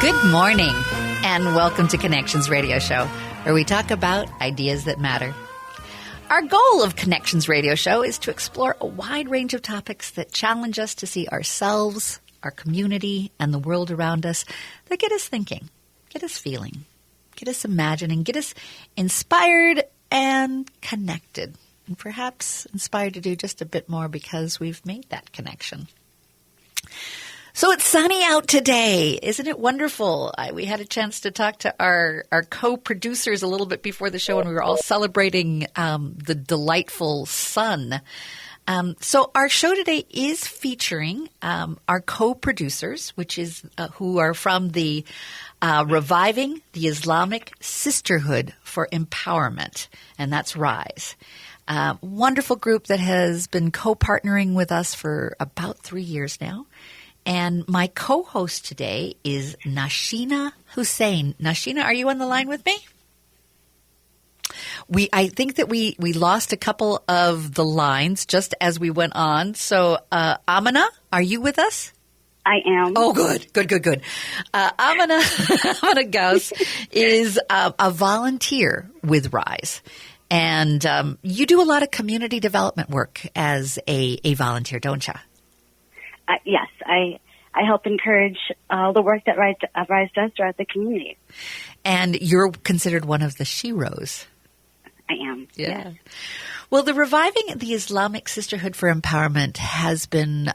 Good morning, and welcome to Connections Radio Show, where we talk about ideas that matter. Our goal of Connections Radio Show is to explore a wide range of topics that challenge us to see ourselves, our community, and the world around us that get us thinking, get us feeling, get us imagining, get us inspired and connected, and perhaps inspired to do just a bit more because we've made that connection. So it's sunny out today. Isn't it wonderful? We had a chance to talk to our co-producers a little bit before the show, and we were all celebrating the delightful sun. So our show today is featuring our co-producers, which is who are from the Reviving the Islamic Sisterhood for Empowerment, and that's RISE. Wonderful group that has been co-partnering with us for about 3 years now. And my co-host today is Nashina Hussain. Nashina, are you on the line with me? I think that we lost a couple of the lines just as we went on. So, Amina, are you with us? I am. Oh, good. Amina Gauss is a volunteer with RISE. And you do a lot of community development work as a volunteer, don't you? Yes, I help encourage the work that RISE does throughout the community. And you're considered one of the sheroes. I am. Yeah. Yes. Well, the Reviving the Islamic Sisterhood for Empowerment has been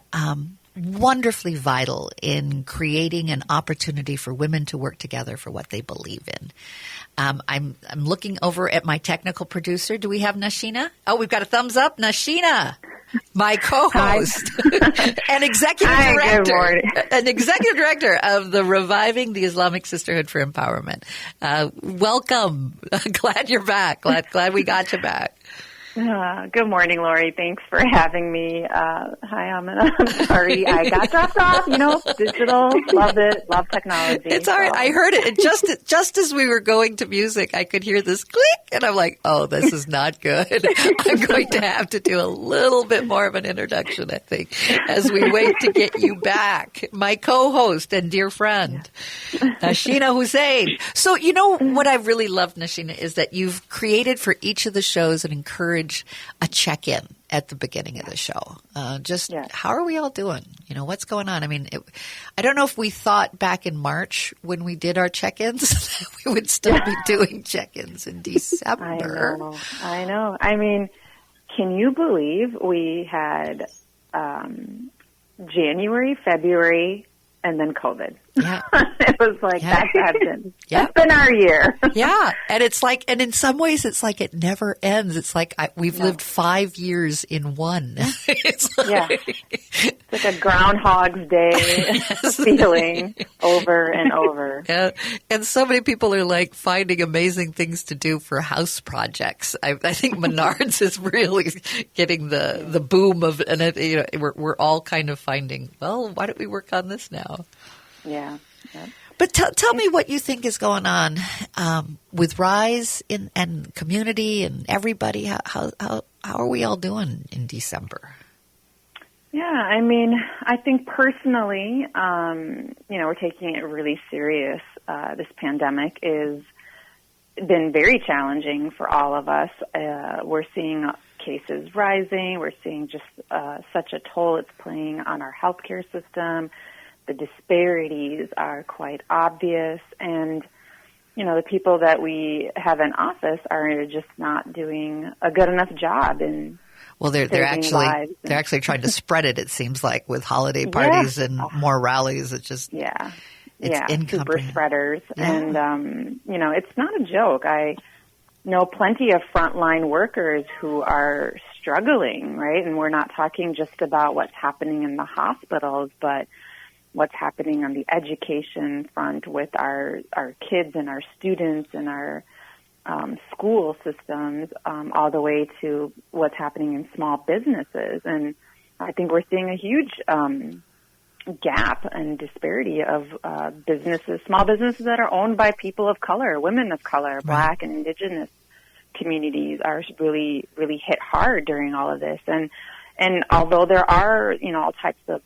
wonderfully vital in creating an opportunity for women to work together for what they believe in. I'm looking over at my technical producer. Do we have Nashina? Oh, we've got a thumbs up. Nashina, my co-host and executive director of the Reviving the Islamic Sisterhood for Empowerment. Welcome. Glad you're back. Glad we got you back. Good morning, Lori. Thanks for having me. Hi, Amina. I'm sorry I got dropped off. Digital. Love it. Love technology. It's all right. I heard it. Just as we were going to music, I could hear this click, and I'm like, oh, this is not good. I'm going to have to do a little bit more of an introduction, I think, as we wait to get you back. My co-host and dear friend, Nashina Hussain. So, what I really love, Nashina, is that you've created for each of the shows and encouraged a check-in at the beginning of the show. How are we all doing? What's going on? I mean, I don't know if we thought back in March when we did our check-ins that we would still be doing check-ins in December. I know. I mean, can you believe we had January, February, and then COVID? Yeah. It was like, that's been our year. Yeah. And it's like, and in some ways it's like it never ends. It's like we've lived 5 years in one. It's like a Groundhog's Day feeling over and over. Yeah. And so many people are like finding amazing things to do for house projects. I think Menards is really getting the boom of, and we're all kind of finding, well, why don't we work on this now? Yeah. But tell me what you think is going on with RISE and community and everybody. How are we all doing in December? Yeah, I mean, I think personally, we're taking it really serious. This pandemic has been very challenging for all of us. We're seeing cases rising. We're seeing just such a toll it's playing on our healthcare system. The disparities are quite obvious, and the people that we have in office are just not doing a good enough job in they're actually trying to spread it. It seems like with holiday parties and more rallies. It's just it's super spreaders, and it's not a joke. I know plenty of frontline workers who are struggling, right? And we're not talking just about what's happening in the hospitals, but what's happening on the education front with our kids and our students and our school systems, all the way to what's happening in small businesses. And I think we're seeing a huge gap and disparity of small businesses that are owned by people of color, women of color, Black and Indigenous communities are really, really hit hard during all of this. And although there are, all types of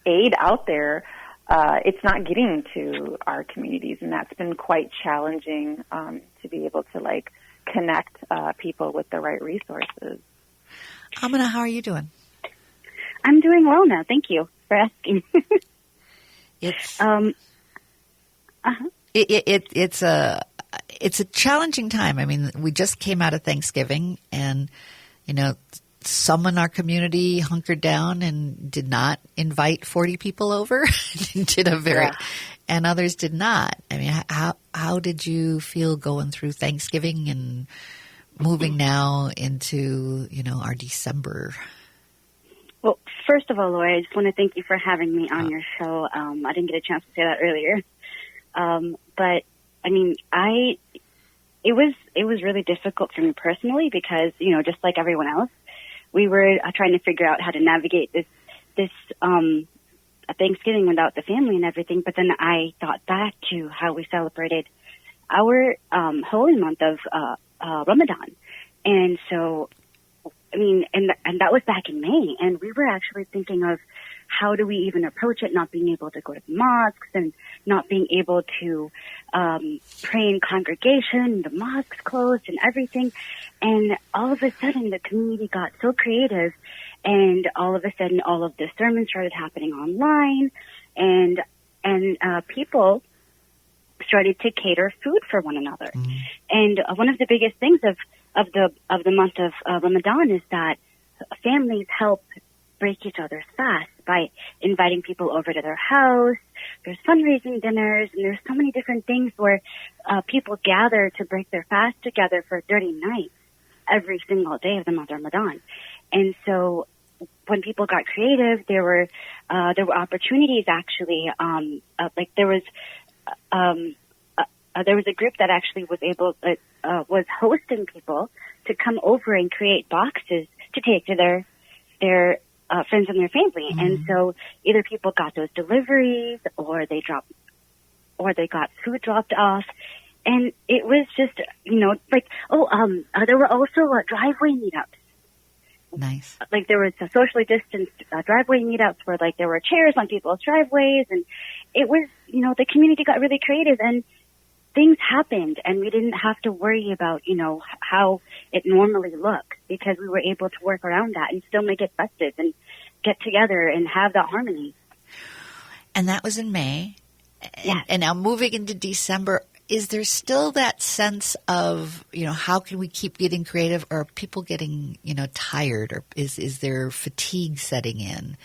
aid out there, it's not getting to our communities, and that's been quite challenging to be able to like connect people with the right resources. Amina, how are you doing? I'm doing well now. Thank you for asking. It's it's a challenging time. I mean, we just came out of Thanksgiving, and some in our community hunkered down and did not invite 40 people over. And others did not. I mean, how did you feel going through Thanksgiving and moving now into our December? Well, first of all, Lori, I just want to thank you for having me on your show. I didn't get a chance to say that earlier. But I mean, it was really difficult for me personally because, just like everyone else, we were trying to figure out how to navigate this Thanksgiving without the family and everything. But then I thought back to how we celebrated our holy month of Ramadan. And so, I mean, and that was back in May, and we were actually thinking of how do we even approach it, not being able to go to the mosques and not being able to pray in congregation, the mosques closed and everything. And all of a sudden, the community got so creative, and all of a sudden, all of the sermons started happening online, and people started to cater food for one another. Mm-hmm. And one of the biggest things of the month of Ramadan is that families help break each other's fast by inviting people over to their house. There's fundraising dinners, and there's so many different things where people gather to break their fast together for 30 nights every single day of the month of Ramadan. And so when people got creative, there were opportunities actually. There was a group that actually was hosting people to come over and create boxes to take to their friends and their family. Mm-hmm. And so either people got those deliveries or they got food dropped off. And it was just, there were also driveway meetups. Nice. Like there was a socially distanced driveway meetups where there were chairs on people's driveways, and it was, the community got really creative and things happened, and we didn't have to worry about, how it normally looks because we were able to work around that and still make it festive and get together and have that harmony. And that was in May. Yeah. And now moving into December, is there still that sense of, how can we keep getting creative, or are people getting, tired, or is there fatigue setting in?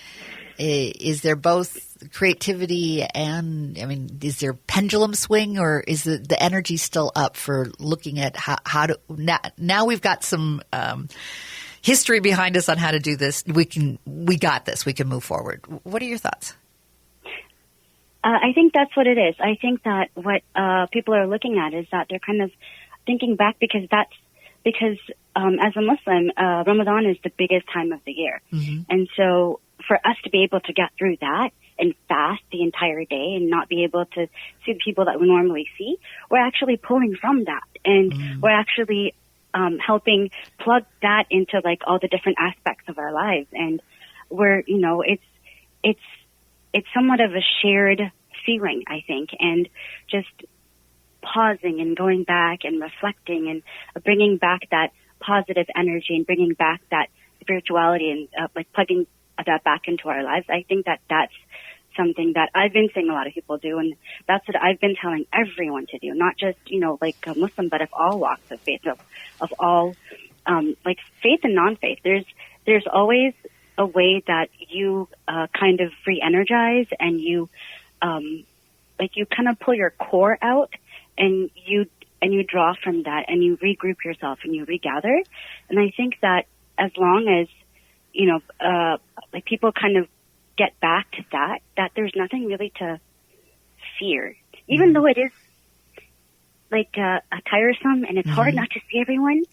Is there both creativity and, is there pendulum swing, or is the energy still up for looking at how to, now we've got some history behind us on how to do this. We got this. We can move forward. What are your thoughts? I think that's what it is. I think that what people are looking at is that they're kind of thinking back because as a Muslim, Ramadan is the biggest time of the year. Mm-hmm. And so for us to be able to get through that and fast the entire day and not be able to see the people that we normally see, we're actually pulling from that. And we're actually helping plug that into all the different aspects of our lives. And we're, it's somewhat of a shared feeling, I think, and just pausing and going back and reflecting and bringing back that positive energy and bringing back that spirituality and plugging that back into our lives. I think that that's something that I've been seeing a lot of people do, and that's what I've been telling everyone to do, not just, a Muslim, but of all walks of faith, of all, faith and non-faith. There's always a way that you kind of re-energize and you you kind of pull your core out and you draw from that and you regroup yourself and you regather. And I think that as long as people kind of get back to that there's nothing really to fear, even though it is tiresome and it's hard not to see everyone.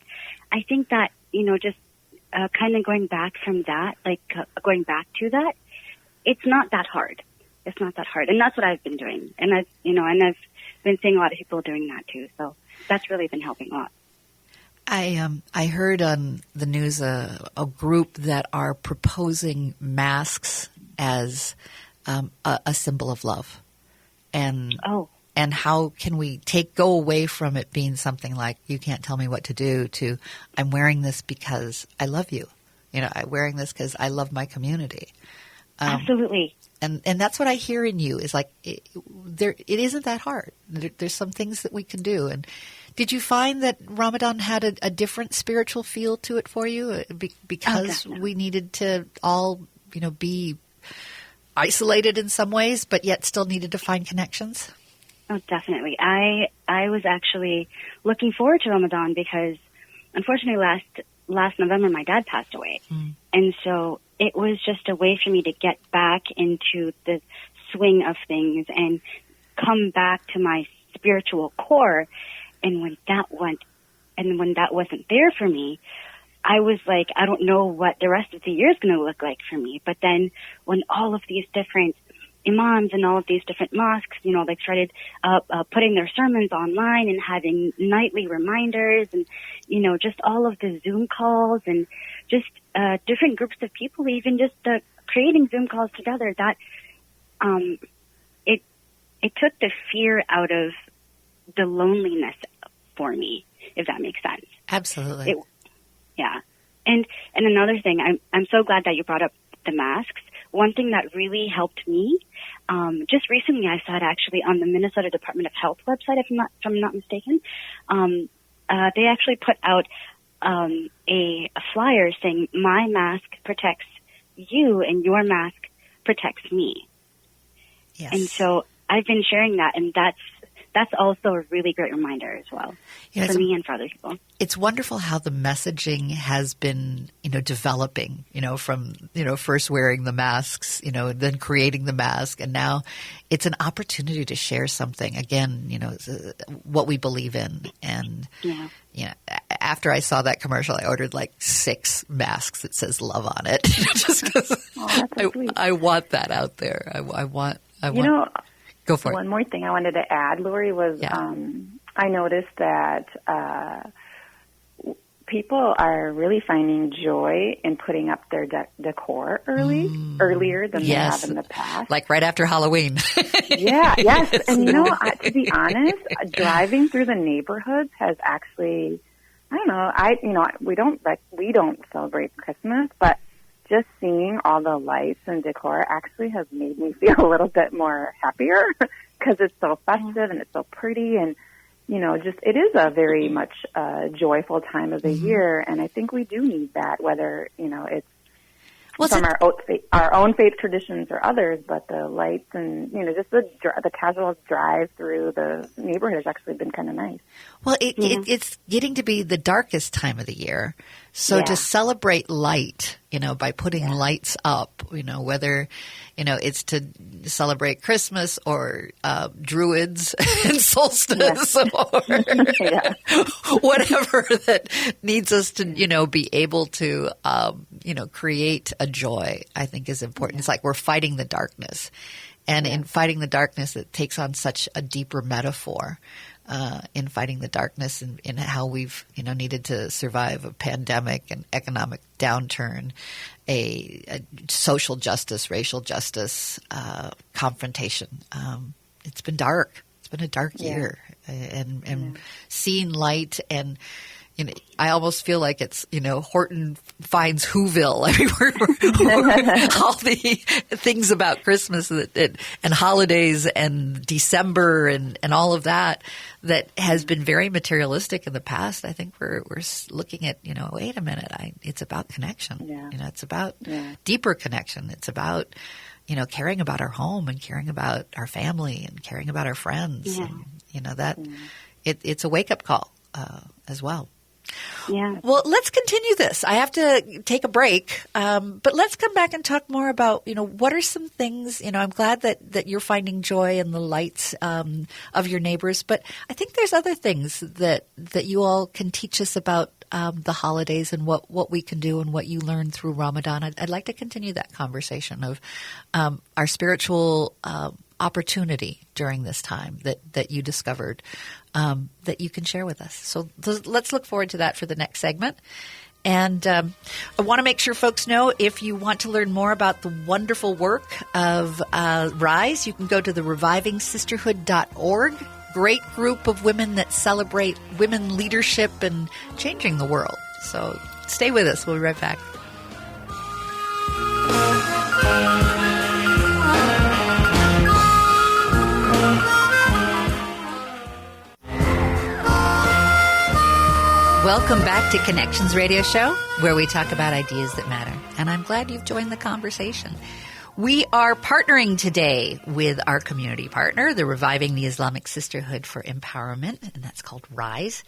I think that just kind of going back from that, going back to that, it's not that hard. It's not that hard. And that's what I've been doing. And I've been seeing a lot of people doing that too. So that's really been helping a lot. I heard on the news a group that are proposing masks as a symbol of love, and Oh. and how can we go away from it being something like, you can't tell me what to do, to I'm wearing this because I love you. I'm wearing this because I love my community. Absolutely. And that's what I hear in you is like, it isn't that hard. There's some things that we can do. And did you find that Ramadan had a different spiritual feel to it for you because we needed to all, be isolated in some ways, but yet still needed to find connections? Oh, definitely. I was actually looking forward to Ramadan because, unfortunately, last November my dad passed away, and so it was just a way for me to get back into the swing of things and come back to my spiritual core. And when that wasn't there for me, I was like, I don't know what the rest of the year is going to look like for me. But then when all of these different imams and all of these different mosques, they started putting their sermons online and having nightly reminders and, just all of the Zoom calls and just different groups of people, even just creating Zoom calls together, that it took the fear out of the loneliness for me, if that makes sense. Absolutely. Yeah. And another thing, I'm so glad that you brought up the masks. One thing that really helped me, just recently I saw it actually on the Minnesota Department of Health website, if I'm not mistaken. They actually put out a flyer saying, my mask protects you and your mask protects me. Yes. And so I've been sharing that, and that's also a really great reminder as well for me and for other people. It's wonderful how the messaging has been, developing, from, first wearing the masks, then creating the mask. And now it's an opportunity to share something, again, what we believe in. And, after I saw that commercial, I ordered like 6 masks that says love on it, just because I want that out there. I want. Go for it. One more thing I wanted to add, Lori, was I noticed that people are really finding joy in putting up their decor earlier than they have in the past. Like right after Halloween. Yes. And to be honest, driving through the neighborhoods has actually, I don't know, we don't celebrate Christmas, but just seeing all the lights and decor actually has made me feel a little bit more happier because it's so festive and it's so pretty, and it is a very much joyful time of the year, and I think we do need that, whether it's from our own faith traditions or others, but the lights and just the casual drive through the neighborhood has actually been kind of nice. Well, it's getting to be the darkest time of the year, so to celebrate light, by putting lights up, whether it's to celebrate Christmas or Druids and solstice or whatever that needs us to be able to create a joy, I think is important. It's like we're fighting the darkness, and in fighting the darkness, it takes on such a deeper metaphor. In fighting the darkness and in how we've needed to survive a pandemic, an economic downturn, a social justice, racial justice confrontation. It's been dark. It's been a dark year, and seeing light and. I almost feel like it's, Horton finds Whoville. I mean, we're all the things about Christmas and holidays and December and all of that has been very materialistic in the past. I think we're looking at, wait a minute, it's about connection. Yeah. It's about deeper connection. It's about, caring about our home and caring about our family and caring about our friends. Yeah. And, it's a wake-up call as well. Yeah. Well, let's continue this. I have to take a break, but let's come back and talk more about, what are some things, I'm glad that you're finding joy in the lights of your neighbors, but I think there's other things that you all can teach us about the holidays and what we can do and what you learn through Ramadan. I'd like to continue that conversation of our spiritual opportunity during this time that you discovered that you can share with us. So let's look forward to that for the next segment. And I want to make sure folks know, if you want to learn more about the wonderful work of RISE, you can go to the revivingsisterhood.org. Great group of women that celebrate women leadership and changing the world. So stay with us. We'll be right back. Welcome back to Connections Radio Show, where we talk about ideas that matter. And I'm glad you've joined the conversation. We are partnering today with our community partner, the Reviving the Islamic Sisterhood for Empowerment, and that's called RISE.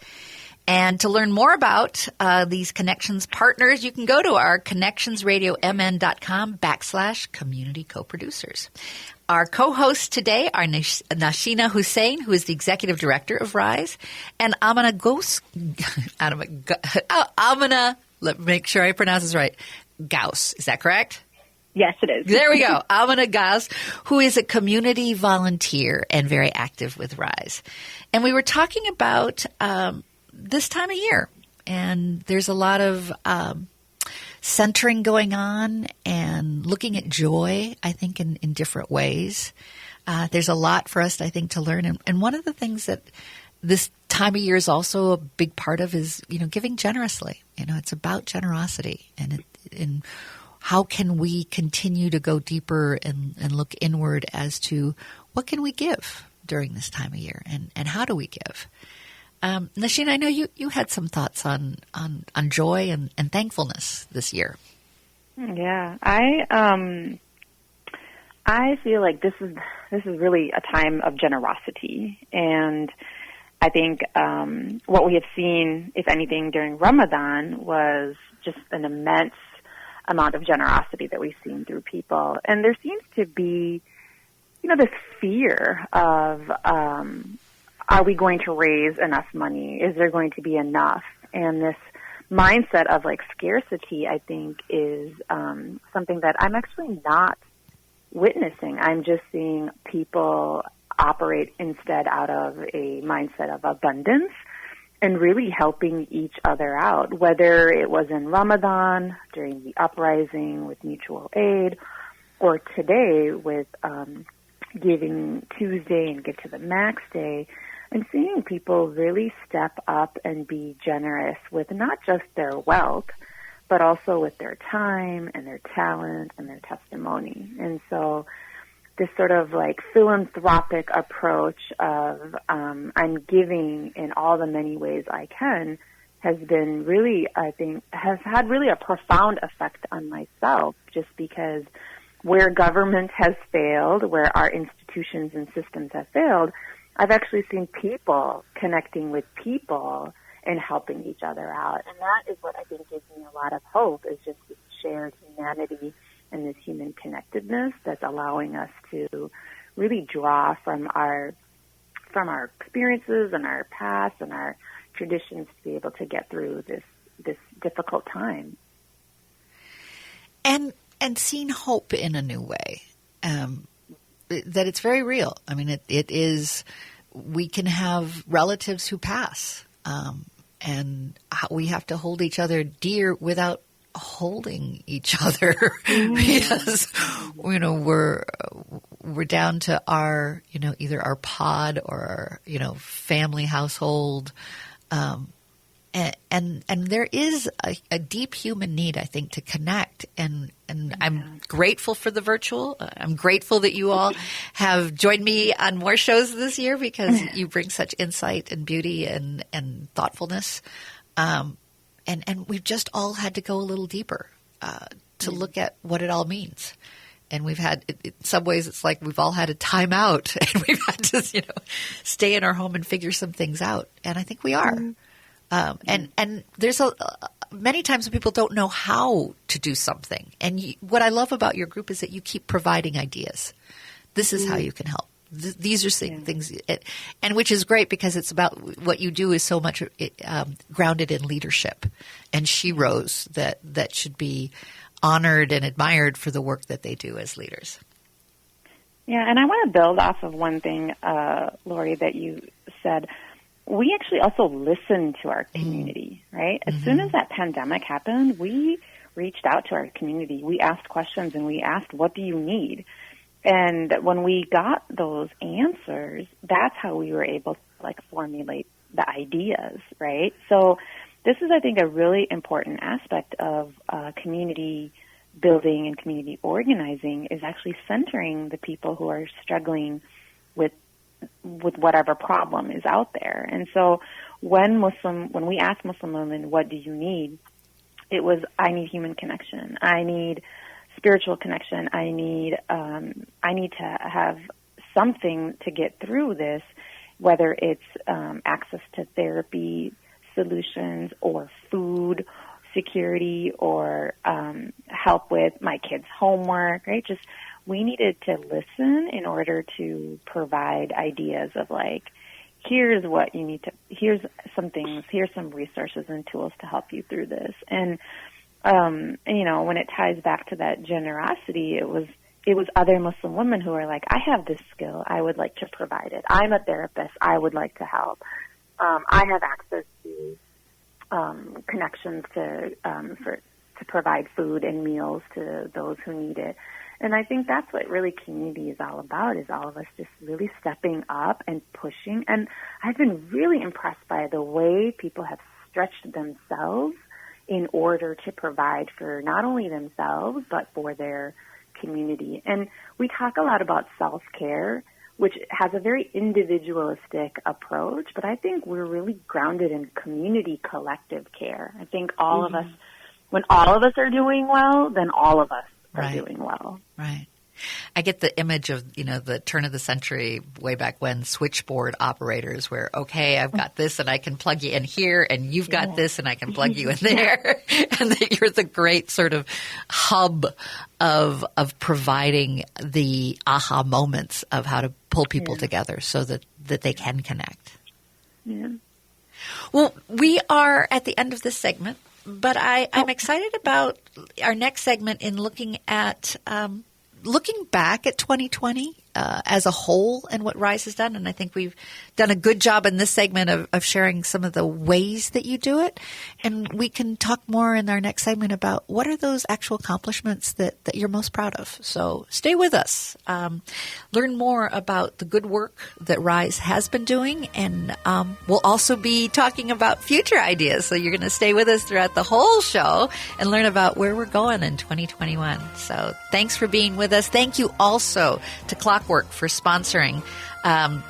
And to learn more about these Connections partners, you can go to our connectionsradiomn.com/community co-producers. Our co-hosts today are Nashina Hussain, who is the Executive Director of RISE, and Amina let me make sure I pronounce this right, Gauss. Is that correct? Yes, it is. There we go. Amina Gauss, who is a community volunteer and very active with RISE. And we were talking about this time of year, and there's a lot of centering going on and looking at joy, I think, in different ways. There's a lot for us, I think, to learn. And one of the things that this time of year is also a big part of is, giving generously. It's about generosity, and how can we continue to go deeper and look inward as to what can we give during this time of year, and how do we give? Nashina, I know you had some thoughts on joy and thankfulness this year. Yeah, I feel like this is really a time of generosity, and I think what we have seen, if anything, during Ramadan was just an immense amount of generosity that we've seen through people, and there seems to be, this fear of are we going to raise enough money? Is there going to be enough? And this mindset of scarcity, I think, is something that I'm actually not witnessing. I'm just seeing people operate instead out of a mindset of abundance and really helping each other out, whether it was in Ramadan, during the uprising with mutual aid, or today with Giving Tuesday and Give to the Max Day. I'm seeing people really step up and be generous with not just their wealth, but also with their time and their talent and their testimony. And so this sort of philanthropic approach of I'm giving in all the many ways I can has been really, I think, has had really a profound effect on myself, just because where government has failed, where our institutions and systems have failed, I've actually seen people connecting with people and helping each other out. And that is what I think gives me a lot of hope, is just this shared humanity and this human connectedness that's allowing us to really draw from our experiences and our past and our traditions to be able to get through this difficult time. And seeing hope in a new way. That it's very real. I mean, it is, we can have relatives who pass, and we have to hold each other dear without holding each other because, we're down to our, either our pod or our, family household. And there is a deep human need, I think, to connect. And I'm grateful for the virtual. I'm grateful that you all have joined me on more shows this year, because you bring such insight and beauty and thoughtfulness. And we've just all had to go a little deeper to look at what it all means. And we've had, in some ways, it's like we've all had a time out, and we've had to, stay in our home and figure some things out. And I think we are. And there's many times when people don't know how to do something. And what I love about your group is that you keep providing ideas. This is how you can help. These are things, and which is great, because it's about what you do is so much grounded in leadership and sheroes that should be honored and admired for the work that they do as leaders. Yeah, and I want to build off of one thing, Lori, that you said. we actually also listened to our community, right? As soon as that pandemic happened, we reached out to our community. We asked questions and we asked, what do you need? And when we got those answers, that's how we were able to like formulate the ideas, right? So this is, I think, a really important aspect of community building and community organizing is actually centering the people who are struggling with whatever problem is out there. And so when we asked Muslim women, what do you need? It was, I need human connection. I need spiritual connection. I need to have something to get through this, whether it's access to therapy solutions or food security or help with my kids' homework, right? Just we needed to listen in order to provide ideas of like, here's what you need to, here's some things, here's some resources and tools to help you through this. And you know, when it ties back to that generosity, it was other Muslim women who are like, I have this skill, I would like to provide it. I'm a therapist, I would like to help. I have access to connections to provide food and meals to those who need it. And I think that's what really community is all about, is all of us just really stepping up and pushing. And I've been really impressed by the way people have stretched themselves in order to provide for not only themselves, but for their community. And we talk a lot about self-care, which has a very individualistic approach, but I think we're really grounded in community collective care. I think all of us, when all of us are doing well, then all of us are doing well. Right. I get the image of, you know, the turn of the century, way back when, switchboard operators where, okay, I've got this and I can plug you in here and you've got this and I can plug you in there. And that you're the great sort of hub of providing the aha moments of how to pull people together so that they can connect. Yeah. Well, we are at the end of this segment, but I'm excited about our next segment in looking at looking back at 2020 as a whole and what RISE has done. And I think we've done a good job in this segment of sharing some of the ways that you do it. And we can talk more in our next segment about what are those actual accomplishments that you're most proud of. So stay with us. Learn more about the good work that RISE has been doing. And we'll also be talking about future ideas. So you're going to stay with us throughout the whole show and learn about where we're going in 2021. So thanks for being with us. Thank you also to Clockwork for sponsoring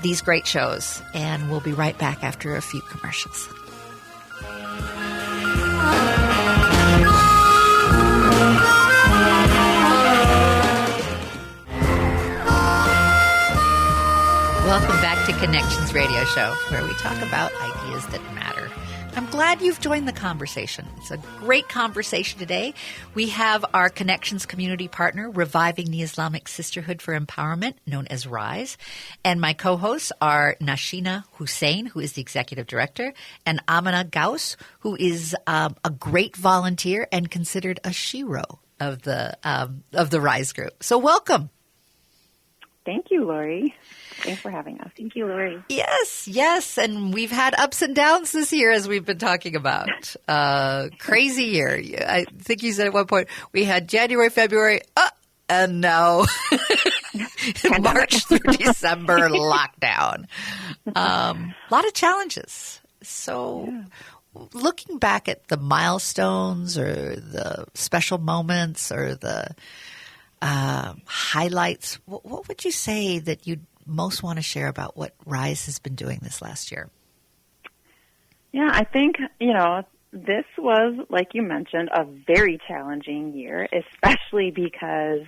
these great shows. And we'll be right back after a few commercials. Welcome back to Connections Radio Show, where we talk about ideas that matter. I'm glad you've joined the conversation. It's a great conversation today. We have our Connections community partner, Reviving the Islamic Sisterhood for Empowerment, known as RISE. And my co-hosts are Nashina Hussain, who is the executive director, and Amina Gauss, who is a great volunteer and considered a shero of the RISE group. So welcome. Thank you, Lori. Thanks for having us. Thank you, Lori. Yes. And we've had ups and downs this year, as we've been talking about. Crazy year. I think you said at one point we had January, February, and now March through December lockdown. A lot of challenges. So looking back at the milestones or the special moments or the highlights, what would you say that you'd most want to share about what RISE has been doing this last year? Yeah, I think, this was, like you mentioned, a very challenging year, especially because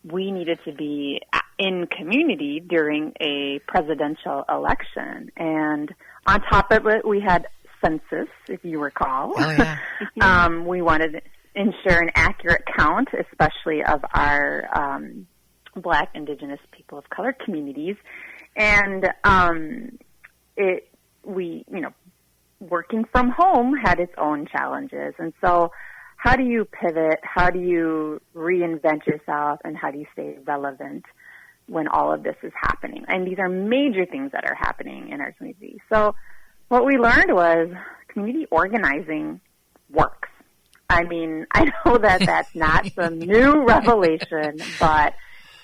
we needed to be in community during a presidential election. And on top of it, we had census, if you recall. Oh, yeah. We wanted to ensure an accurate count, especially of our Black, Indigenous, people of color communities. And working from home had its own challenges. And so how do you pivot? How do you reinvent yourself? And how do you stay relevant when all of this is happening. And these are major things that are happening in our community. So what we learned was community organizing works. I mean, I know that that's not some new revelation, but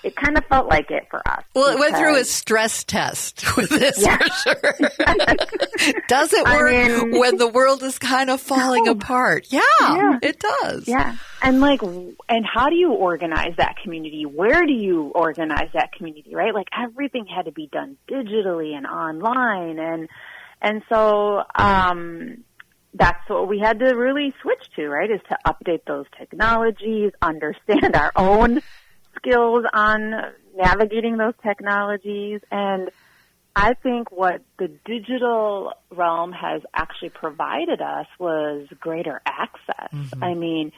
it kind of felt like it for us. Well, it went through a stress test with this, for sure. Does it work when the world is kind of falling apart? Yeah, it does. Yeah. And and how do you organize that community? Where do you organize that community, right? Like everything had to be done digitally and online. And so, that's what we had to really switch to, right? Is to update those technologies, understand our own skills on navigating those technologies. And I think what the digital realm has actually provided us was greater access. Mm-hmm. I mean,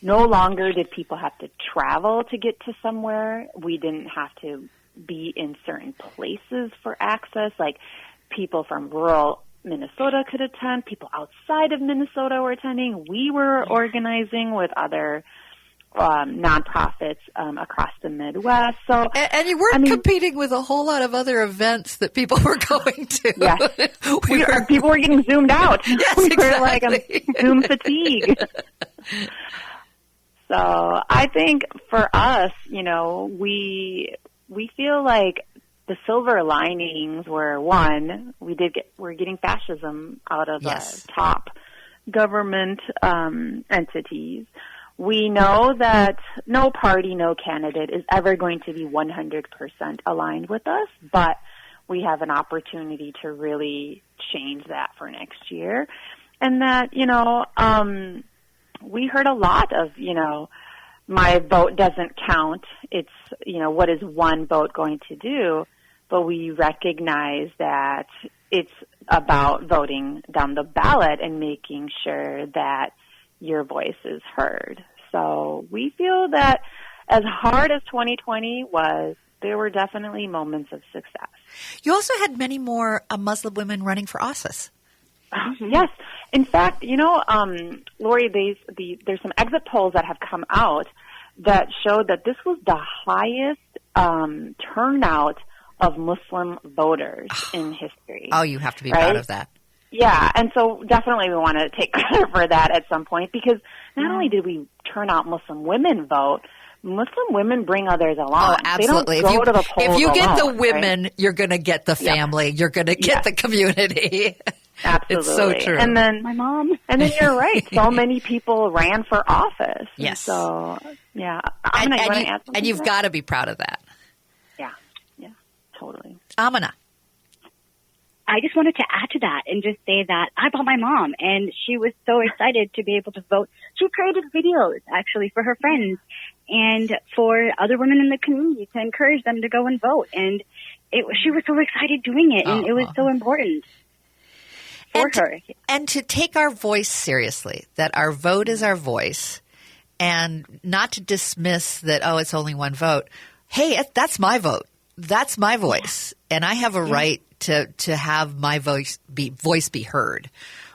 no longer did people have to travel to get to somewhere. We didn't have to be in certain places for access. Like people from rural Minnesota could attend. People outside of Minnesota were attending. We were organizing with other nonprofits across the Midwest. So, and you weren't competing with a whole lot of other events that people were going to. Yes, people were getting zoomed out. Yes, we exactly. were like Zoom fatigue. So I think for us, we feel like the silver linings were, one, we're getting fascism out of top government entities. We know that no party, no candidate is ever going to be 100% aligned with us, but we have an opportunity to really change that for next year. And that, we heard a lot of, my vote doesn't count. It's, what is one vote going to do? But we recognize that it's about voting down the ballot and making sure that your voice is heard. So we feel that as hard as 2020 was, there were definitely moments of success. You also had many more Muslim women running for office. Yes. In fact, Lori, there's some exit polls that have come out that show that this was the highest turnout of Muslim voters in history. Oh, you have to be proud of that. Yeah, and so definitely we want to take credit for that at some point, because not only did we turn out Muslim women vote, Muslim women bring others along. Oh, absolutely. They don't go to the polls if you get alone, the women, right? You're going to get the family. You're going to get the community. Absolutely. It's so true. And then my mom. And then you're right. So many people ran for office. Yes. So, yeah. And you've got to be proud of that. Yeah, totally. Amina. I just wanted to add to that and just say that I brought my mom, and she was so excited to be able to vote. She created videos, actually, for her friends and for other women in the community to encourage them to go and vote. And she was so excited doing it, and it was so important for her. And to take our voice seriously, that our vote is our voice, and not to dismiss that, it's only one vote. Hey, that's my vote. That's my voice. And I have a right to have my voice be heard,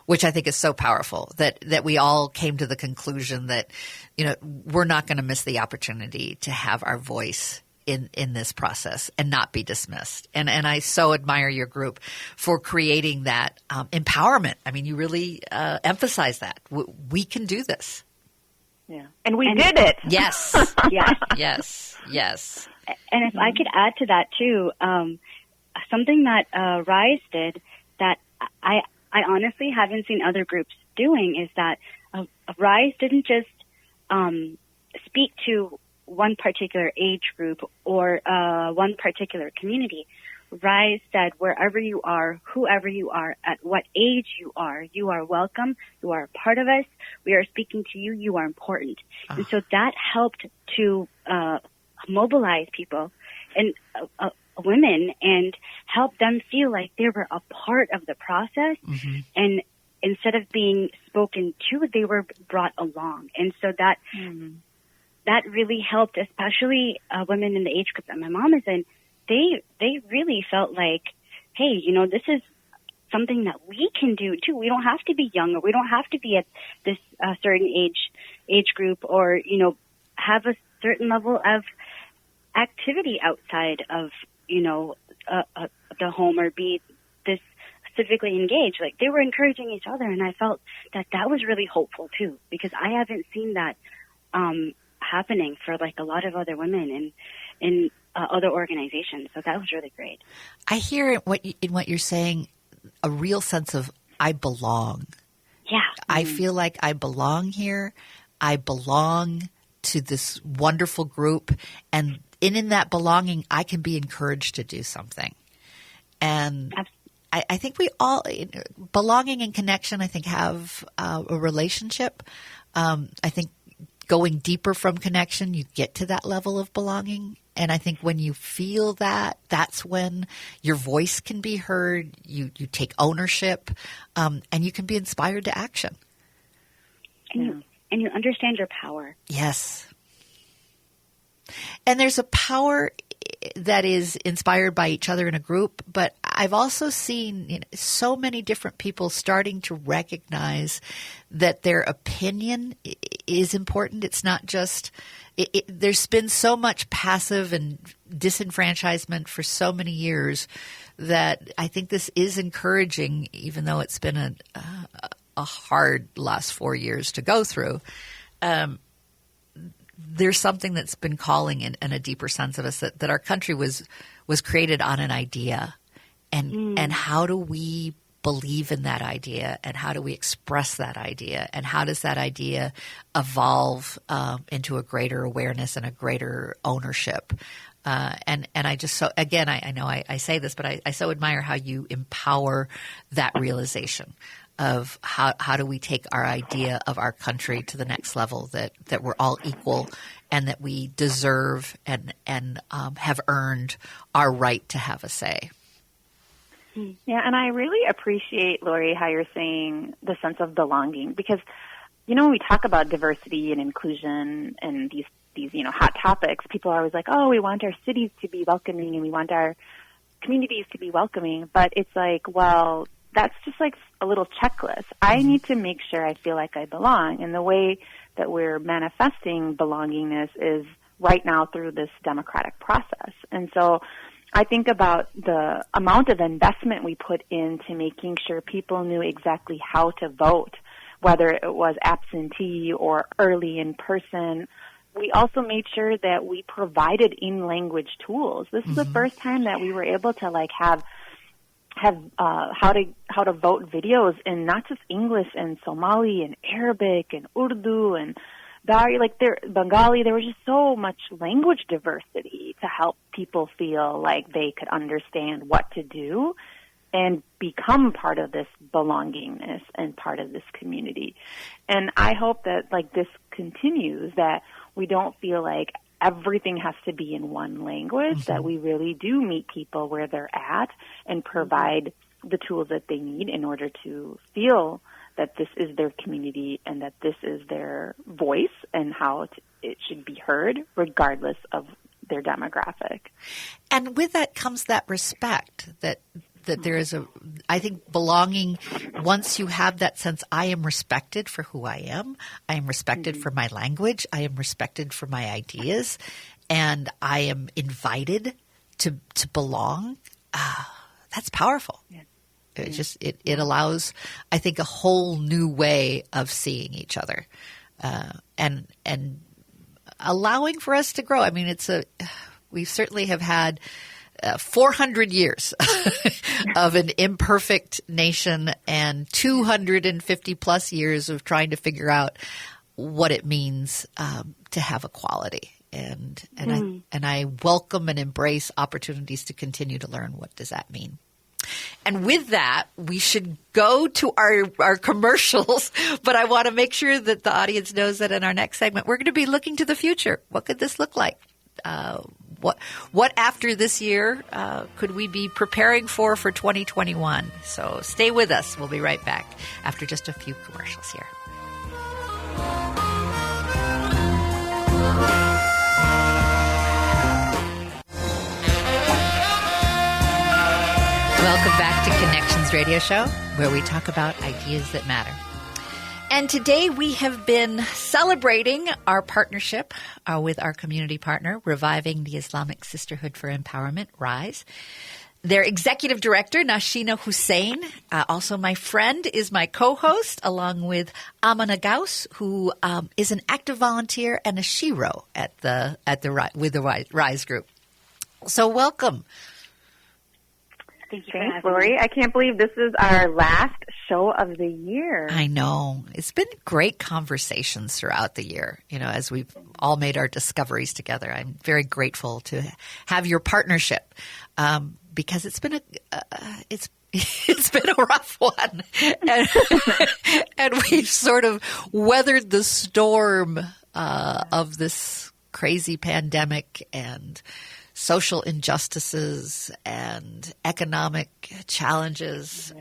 which I think is so powerful that we all came to the conclusion that, we're not going to miss the opportunity to have our voice in this process and not be dismissed. And I so admire your group for creating that empowerment. I mean, you really emphasize that. We can do this. Yeah. And we did it. Yes. Yes. And if I could add to that too, something that Rise did that I honestly haven't seen other groups doing is that Rise didn't just speak to one particular age group or one particular community. Rise said, wherever you are, whoever you are, at what age you are welcome. You are a part of us. We are speaking to you. You are important. And so that helped to mobilize people and women and help them feel like they were a part of the process. Mm-hmm. And instead of being spoken to, they were brought along. And so that really helped, especially women in the age group that my mom is in. They really felt like, hey, this is something that we can do too. We don't have to be young, or we don't have to be at this certain age group, or have a certain level of activity outside of, the home or be this civically engaged. Like, they were encouraging each other, and I felt that was really hopeful too, because I haven't seen that happening for like a lot of other women in other organizations. So that was really great. I hear in what you're saying a real sense of I belong. Yeah. I feel like I belong here. I belong to this wonderful group, and in that belonging, I can be encouraged to do something. And I think we all, belonging and connection, I think, have a relationship. I think going deeper from connection, you get to that level of belonging. And I think when you feel that, that's when your voice can be heard, you take ownership, and you can be inspired to action. And you understand your power. Yes. And there's a power that is inspired by each other in a group, but I've also seen so many different people starting to recognize that their opinion is important. It's not just there's been so much passive and disenfranchisement for so many years that I think this is encouraging, even though it's been a hard last 4 years to go through. There's something that's been calling in a deeper sense of us that our country was created on an idea, and how do we believe in that idea, and how do we express that idea, and how does that idea evolve into a greater awareness and a greater ownership. And I just I know I say this, but I so admire how you empower that realization of how do we take our idea of our country to the next level, that we're all equal and that we deserve and have earned our right to have a say. Yeah, and I really appreciate, Lori, how you're saying the sense of belonging, because, when we talk about diversity and inclusion and these hot topics, people are always like, oh, we want our cities to be welcoming and we want our communities to be welcoming. But it's like, well, that's just like a little checklist. I need to make sure I feel like I belong. And the way that we're manifesting belongingness is right now through this democratic process. And so I think about the amount of investment we put into making sure people knew exactly how to vote, whether it was absentee or early in person. We also made sure that we provided in-language tools. This is the first time that we were able to have how to vote videos in not just English and Somali and Arabic and Urdu and Bengali. There was just so much language diversity to help people feel like they could understand what to do and become part of this belongingness and part of this community. And I hope that this continues, that we don't feel like everything has to be in one language, that we really do meet people where they're at and provide the tools that they need in order to feel that this is their community and that this is their voice and how it should be heard regardless of their demographic. And with that comes that respect that there is I think belonging, once you have that sense, I am respected for who I am respected for my language, I am respected for my ideas, and I am invited to belong. That's powerful. Yeah. It allows, I think, a whole new way of seeing each other, and allowing for us to grow. I mean, we certainly have had 400 years of an imperfect nation and 250 plus years of trying to figure out what it means to have equality. And I welcome and embrace opportunities to continue to learn what does that mean. And with that, we should go to our commercials, but I want to make sure that the audience knows that in our next segment, we're going to be looking to the future. What could this look like? What after this year could we be preparing for 2021? So stay with us. We'll be right back after just a few commercials here. Welcome back to Connections Radio Show, where we talk about ideas that matter. And today we have been celebrating our partnership with our community partner, Reviving the Islamic Sisterhood for Empowerment, RISE. Their executive director, Nashina Hussein, also my friend, is my co-host, along with Amana Gauss, who is an active volunteer and a shiro with the RISE group. So welcome. Thanks, Lori. I can't believe this is our last show of the year. I know. It's been great conversations throughout the year, as we've all made our discoveries together. I'm very grateful to have your partnership because it's been it's been a rough one. And we've sort of weathered the storm of this crazy pandemic and social injustices and economic challenges.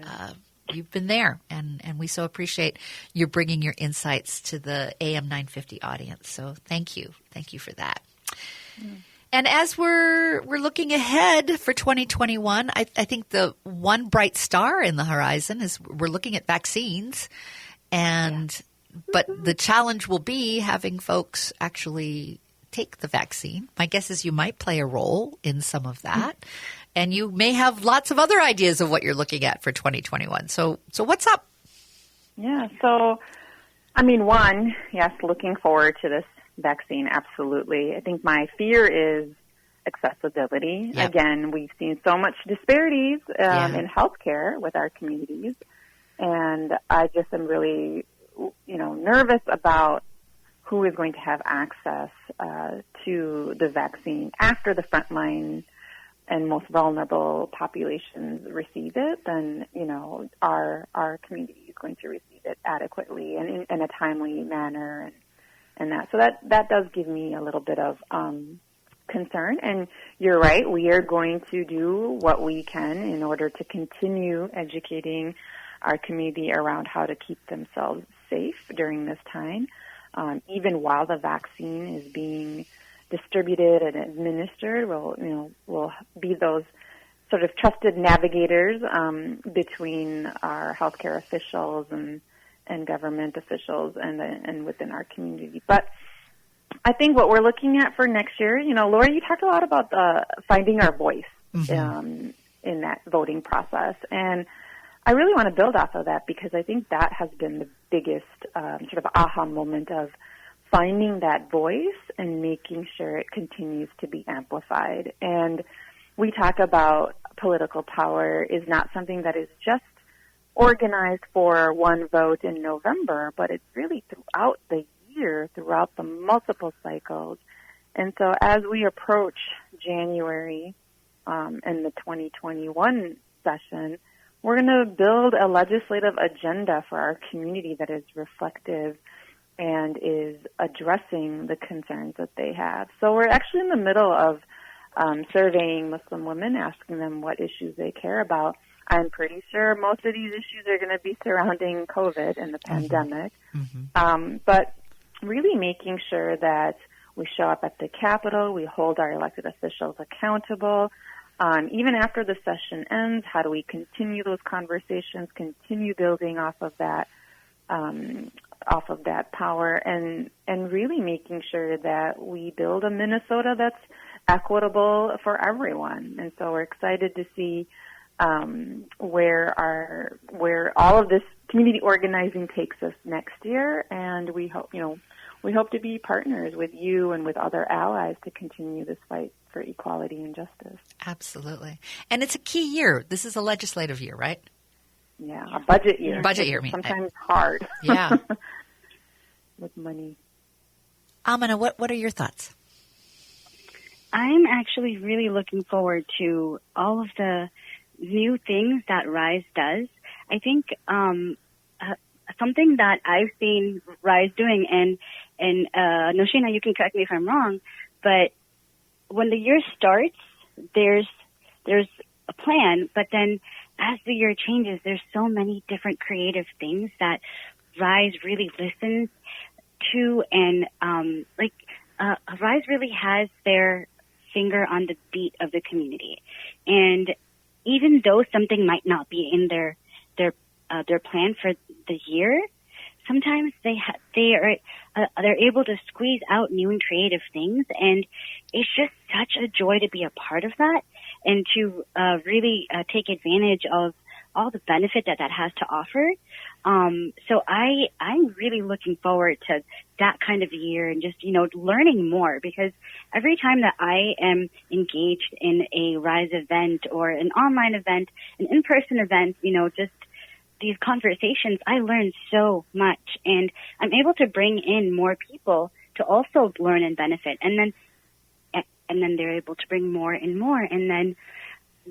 You've been there, and we so appreciate you bringing your insights to the AM 950 audience. So thank you for that. And as we're looking ahead for 2021, I think the one bright star in the horizon is we're looking at vaccines, but the challenge will be having folks actually take the vaccine. My guess is you might play a role in some of that. And you may have lots of other ideas of what you're looking at for 2021. So what's up? Yeah, so, one, yes, looking forward to this vaccine, absolutely. I think my fear is accessibility. Yep. Again, we've seen so much disparities in healthcare with our communities. And I just am really, nervous about who is going to have access to the vaccine after the frontline and most vulnerable populations receive it. Then, our community is going to receive it adequately and in a timely manner and that. So that does give me a little bit of concern. And you're right, we are going to do what we can in order to continue educating our community around how to keep themselves safe during this time. Even while the vaccine is being distributed and administered, we'll be those sort of trusted navigators between our healthcare officials and government officials and within our community. But I think what we're looking at for next year, Lori, you talked a lot about finding our voice in that voting process, and I really want to build off of that because I think that has been the biggest sort of aha moment of finding that voice and making sure it continues to be amplified. And we talk about political power is not something that is just organized for one vote in November, but it's really throughout the year, throughout the multiple cycles. And so as we approach January and the 2021 session, we're going to build a legislative agenda for our community that is reflective and is addressing the concerns that they have. So we're actually in the middle of surveying Muslim women, asking them what issues they care about. I'm pretty sure most of these issues are going to be surrounding COVID and the pandemic. But really making sure that we show up at the Capitol, we hold our elected officials accountable. Even after the session ends, how do we continue those conversations, continue building off of that power, and really making sure that we build a Minnesota that's equitable for everyone. And so we're excited to see where all of this community organizing takes us next year, and we hope to be partners with you and with other allies to continue this fight for equality and justice. Absolutely. And it's a key year. This is a legislative year, right? Yeah, a budget year. Budget year. Sometimes hard. Yeah. With money. Amina, what are your thoughts? I'm actually really looking forward to all of the new things that RISE does. I think something that I've seen RISE doing, and Noshina, you can correct me if I'm wrong, but when the year starts, there's a plan, but then as the year changes, there's so many different creative things that RISE really listens to, and RISE really has their finger on the beat of the community. And even though something might not be in their plan for the year, sometimes they're able to squeeze out new and creative things, and it's just such a joy to be a part of that and to really take advantage of all the benefit that has to offer. So I'm really looking forward to that kind of year and just, learning more, because every time that I am engaged in a RISE event or an online event, an in-person event, just these conversations, I learn so much, and I'm able to bring in more people to also learn and benefit. And then they're able to bring more and more. And then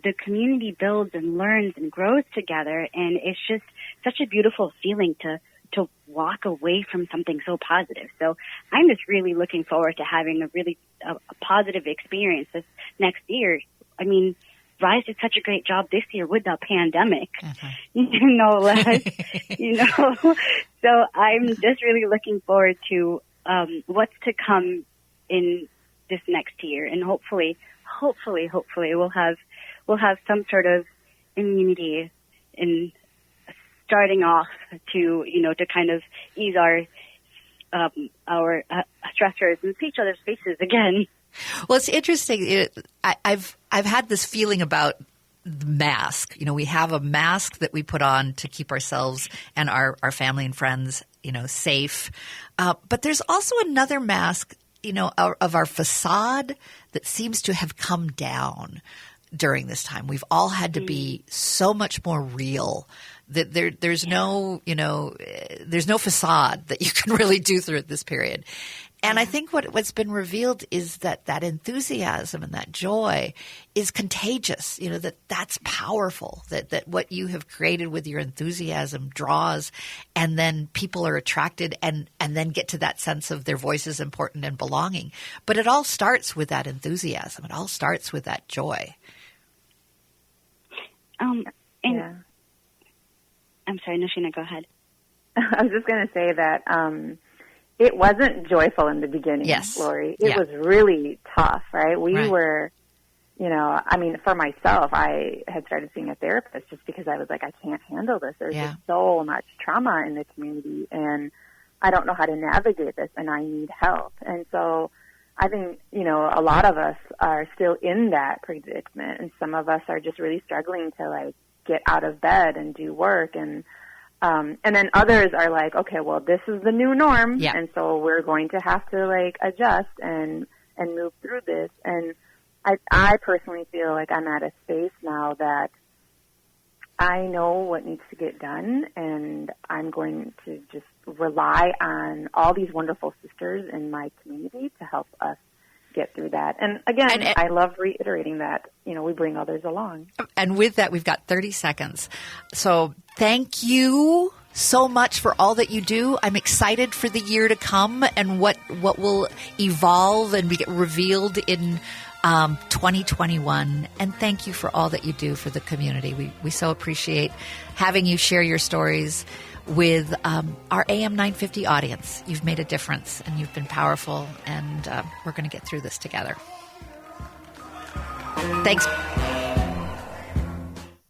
the community builds and learns and grows together, and it's just such a beautiful feeling to walk away from something so positive. So I'm just really looking forward to having a positive experience this next year. I mean, RISE did such a great job this year with the pandemic, no less, So I'm just really looking forward to what's to come in this next year, and hopefully we'll have some sort of immunity in starting off to kind of ease our stressors and see each other's faces again. Well, it's interesting. I've had this feeling about the mask. We have a mask that we put on to keep ourselves and our family and friends, safe. But there's also another mask, of our facade that seems to have come down during this time. We've all had to be so much more real. That there's no facade that you can really do through this period. And I think what's been revealed is that enthusiasm and that joy is contagious, that's powerful, that what you have created with your enthusiasm draws, and then people are attracted and then get to that sense of their voice is important and belonging. But it all starts with that enthusiasm. It all starts with that joy. Yeah. I'm sorry, Noshina, go ahead. I was just going to say that it wasn't joyful in the beginning, yes. Lori. It was really tough, right? We were, for myself, I had started seeing a therapist just because I was like, I can't handle this. There's just so much trauma in the community, and I don't know how to navigate this, and I need help. And so I think, a lot of us are still in that predicament, and some of us are just really struggling to, get out of bed and do work, and then others are like, okay, well, this is the new norm, and so we're going to have to adjust and move through this. And I personally feel like I'm at a space now that I know what needs to get done, and I'm going to just rely on all these wonderful sisters in my community to help us get through that. And again, I love reiterating that, we bring others along. And with that, we've got 30 seconds. So thank you so much for all that you do. I'm excited for the year to come and what will evolve and get revealed in 2021. And thank you for all that you do for the community. We so appreciate having you share your stories with our AM 950 audience. You've made a difference, and you've been powerful, and we're going to get through this together. Thanks.